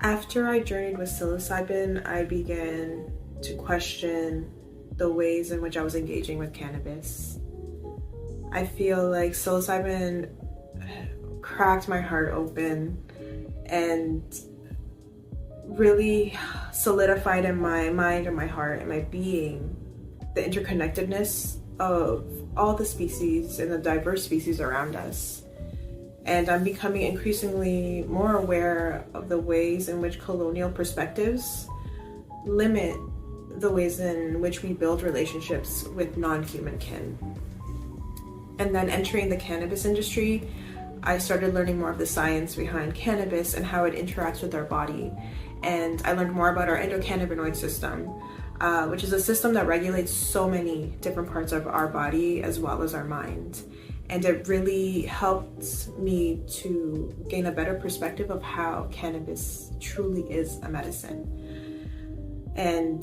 After I journeyed with psilocybin, I began to question the ways in which I was engaging with cannabis. I feel like psilocybin cracked my heart open and really solidified in my mind and my heart and my being the interconnectedness of all the species and the diverse species around us. And I'm becoming increasingly more aware of the ways in which colonial perspectives limit the ways in which we build relationships with non-human kin. And then entering the cannabis industry, I started learning more of the science behind cannabis and how it interacts with our body. And I learned more about our endocannabinoid system, which is a system that regulates so many different parts of our body as well as our mind. And it really helped me to gain a better perspective of how cannabis truly is a medicine. And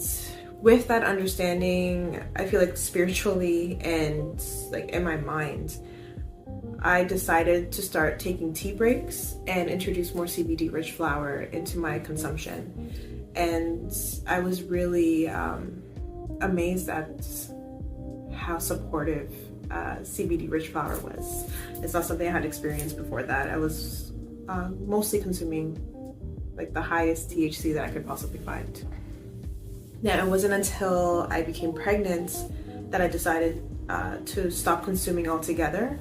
with that understanding, I feel like spiritually and like in my mind, I decided to start taking tea breaks and introduce more CBD rich flower into my consumption. And I was really amazed at how supportive CBD rich flower was. It's not something I had experienced before that. I was mostly consuming like the highest THC that I could possibly find. Now, it wasn't until I became pregnant that I decided to stop consuming altogether.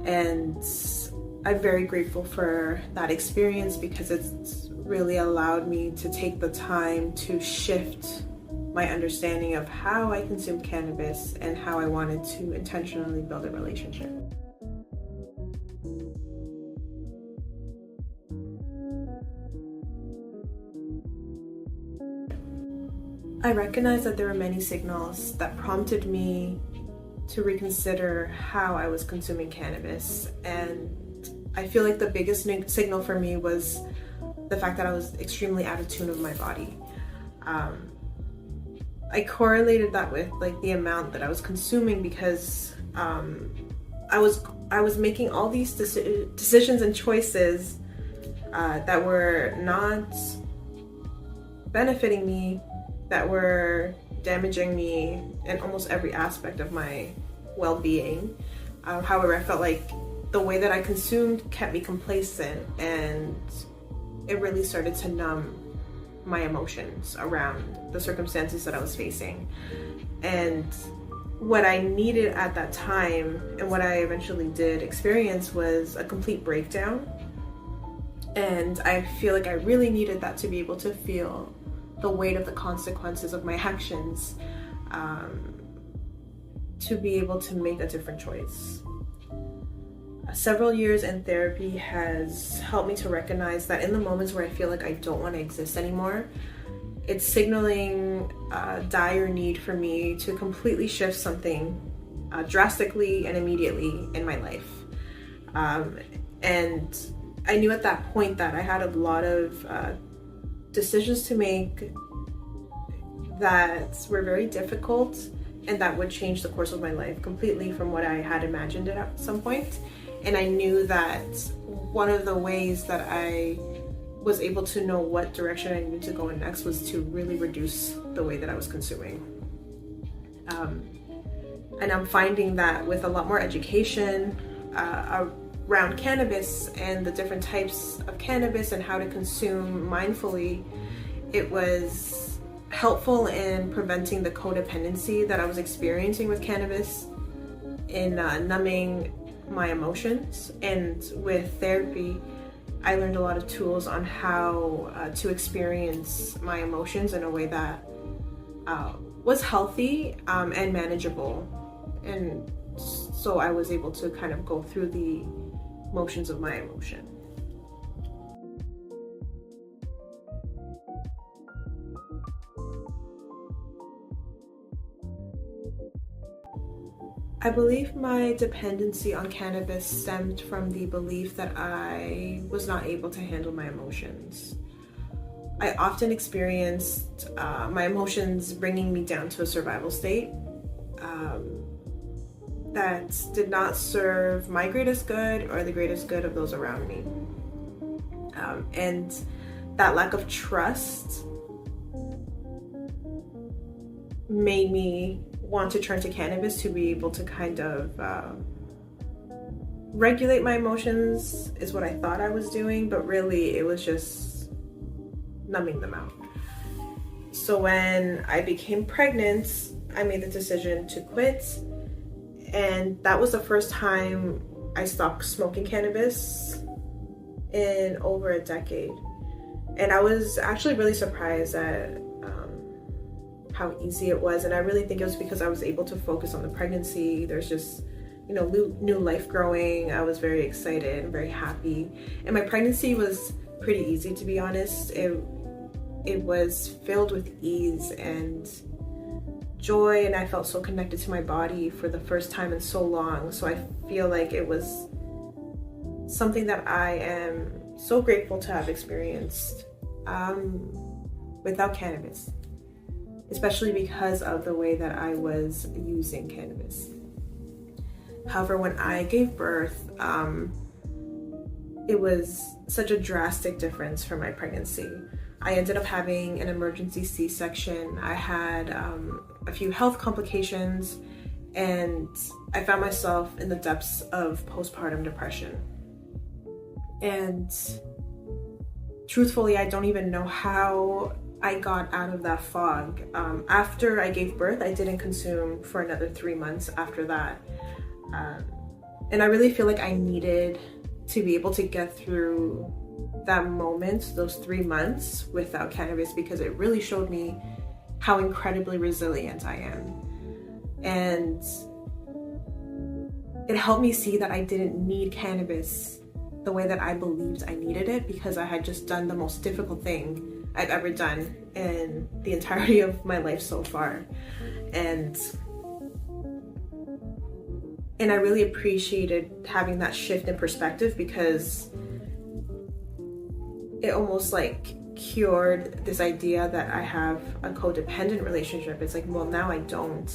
And I'm very grateful for that experience because it's really allowed me to take the time to shift my understanding of how I consume cannabis and how I wanted to intentionally build a relationship. I recognize that there were many signals that prompted me to reconsider how I was consuming cannabis, and I feel like the biggest signal for me was the fact that I was extremely out of tune with my body. I correlated that with like the amount that I was consuming because I was making all these decisions and choices that were not benefiting me, that were damaging me in almost every aspect of my well-being. However, I felt like the way that I consumed kept me complacent, and it really started to numb my emotions around the circumstances that I was facing. And what I needed at that time, and what I eventually did experience, was a complete breakdown. And I feel like I really needed that to be able to feel the weight of the consequences of my actions, to be able to make a different choice. Several years in therapy has helped me to recognize that in the moments where I feel like I don't want to exist anymore, it's signaling a dire need for me to completely shift something drastically and immediately in my life. And I knew at that point that I had a lot of decisions to make that were very difficult and that would change the course of my life completely from what I had imagined it at some point. And I knew that one of the ways that I was able to know what direction I needed to go in next was to really reduce the way that I was consuming. And I'm finding that with a lot more education around cannabis and the different types of cannabis and how to consume mindfully, it was helpful in preventing the codependency that I was experiencing with cannabis, in numbing my emotions. And with therapy, I learned a lot of tools on how to experience my emotions in a way that was healthy and manageable. And so I was able to kind of go through the motions of my emotion. I believe my dependency on cannabis stemmed from the belief that I was not able to handle my emotions. I often experienced my emotions bringing me down to a survival state that did not serve my greatest good or the greatest good of those around me. And that lack of trust made me want to turn to cannabis to be able to kind of regulate my emotions, is what I thought I was doing, but really it was just numbing them out. So when I became pregnant, I made the decision to quit, and that was the first time I stopped smoking cannabis in over a decade. And I was actually really surprised at how easy it was, and I really think it was because I was able to focus on the pregnancy. There's just, new life growing. I was very excited and very happy, and my pregnancy was pretty easy, to be honest. It was filled with ease and joy, and I felt so connected to my body for the first time in so long. So I feel like it was something that I am so grateful to have experienced without cannabis, especially because of the way that I was using cannabis. However, when I gave birth, it was such a drastic difference from my pregnancy. I ended up having an emergency C-section. I had a few health complications, and I found myself in the depths of postpartum depression. And truthfully, I don't even know how I got out of that fog. After I gave birth, I didn't consume for another 3 months after that. And I really feel like I needed to be able to get through that moment, those 3 months without cannabis, because it really showed me how incredibly resilient I am. And it helped me see that I didn't need cannabis the way that I believed I needed it, because I had just done the most difficult thing I've ever done in the entirety of my life so far. And I really appreciated having that shift in perspective, because it almost like cured this idea that I have a codependent relationship. It's like, well, now I don't.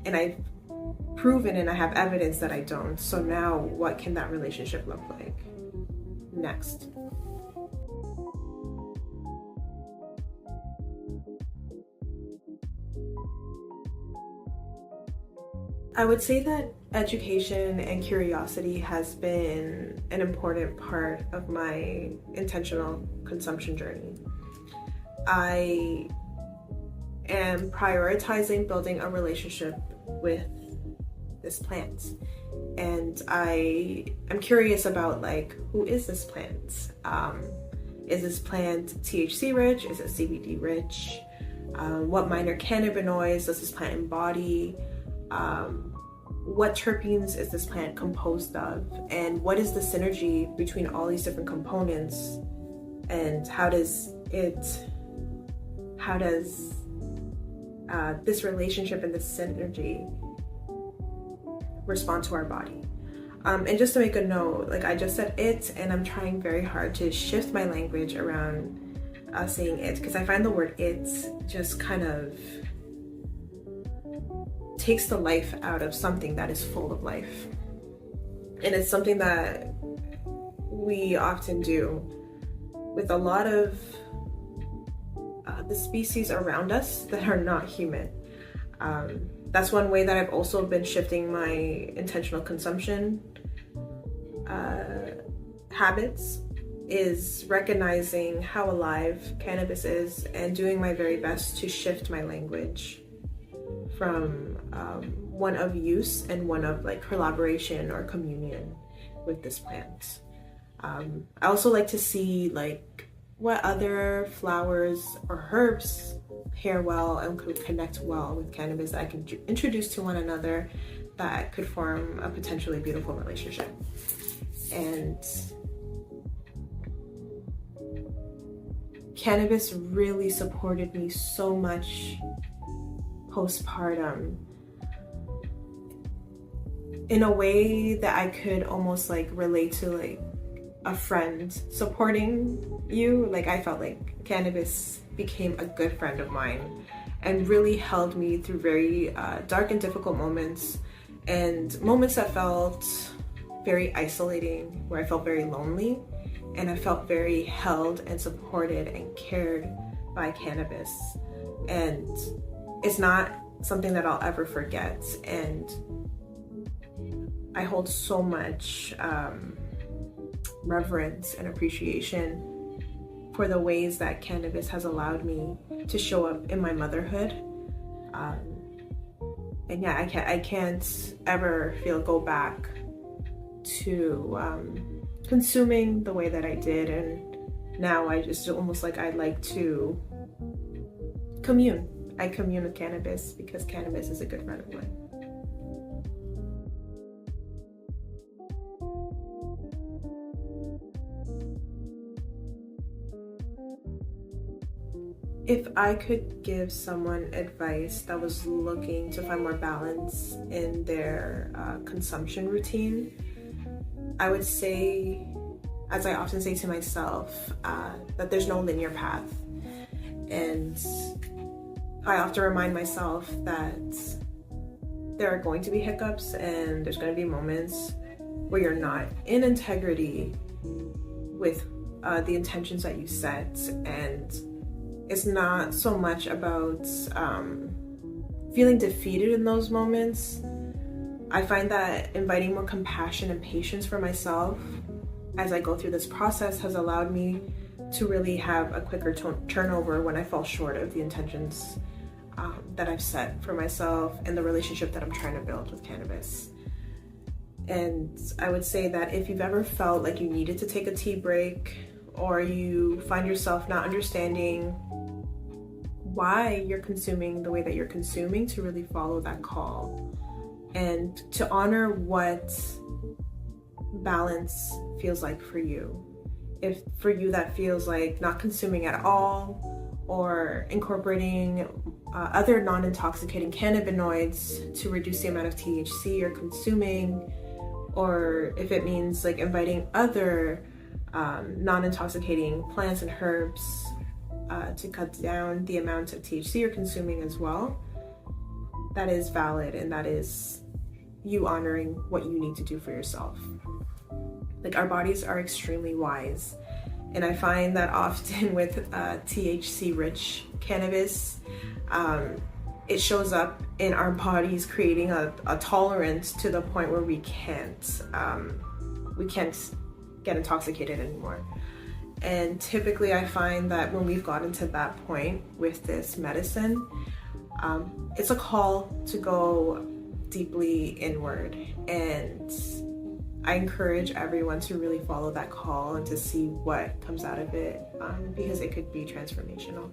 And I've proven and I have evidence that I don't. So now what can that relationship look like next? I would say that education and curiosity has been an important part of my intentional consumption journey. I am prioritizing building a relationship with this plant, and I am curious about, like, who is this plant? Is this plant THC rich? Is it CBD rich? What minor cannabinoids does this plant embody? What terpenes is this plant composed of, and what is the synergy between all these different components, and how does this relationship and this synergy respond to our body? And just to make a note, like I just said it, and I'm trying very hard to shift my language around saying it, because I find the word it just kind of takes the life out of something that is full of life. And it's something that we often do with a lot of the species around us that are not human. That's one way that I've also been shifting my intentional consumption habits, is recognizing how alive cannabis is and doing my very best to shift my language from one of use and one of like collaboration or communion with this plant. I also like to see like what other flowers or herbs pair well and could connect well with cannabis that I can introduce to one another that could form a potentially beautiful relationship. And cannabis really supported me so much postpartum in a way that I could almost like relate to like a friend supporting you. Like I felt like cannabis became a good friend of mine and really held me through very dark and difficult moments, and moments that felt very isolating, where I felt very lonely. and I felt very held and supported and cared by cannabis. And it's not something that I'll ever forget. And I hold so much reverence and appreciation for the ways that cannabis has allowed me to show up in my motherhood. And yeah, I can't ever go back to consuming the way that I did. And now I just almost like I like to commune. I commune with cannabis because cannabis is a good friend of mine. If I could give someone advice that was looking to find more balance in their consumption routine, I would say, as I often say to myself, that there's no linear path. And I often remind myself that there are going to be hiccups and there's going to be moments where you're not in integrity with the intentions that you set. And it's not so much about feeling defeated in those moments. I find that inviting more compassion and patience for myself as I go through this process has allowed me to really have a quicker turnover when I fall short of the intentions that I've set for myself and the relationship that I'm trying to build with cannabis. And I would say that if you've ever felt like you needed to take a tea break, or you find yourself not understanding why you're consuming the way that you're consuming, to really follow that call and to honor what balance feels like for you. If for you that feels like not consuming at all, or incorporating other non-intoxicating cannabinoids to reduce the amount of THC you're consuming, or if it means like inviting other non-intoxicating plants and herbs to cut down the amount of THC you're consuming as well, that is valid, and that is you honoring what you need to do for yourself. Like, our bodies are extremely wise, and I find that often with THC rich cannabis, it shows up in our bodies creating a tolerance to the point where we can't get intoxicated anymore. And typically I find that when we've gotten to that point with this medicine, it's a call to go deeply inward. And I encourage everyone to really follow that call and to see what comes out of it, because it could be transformational.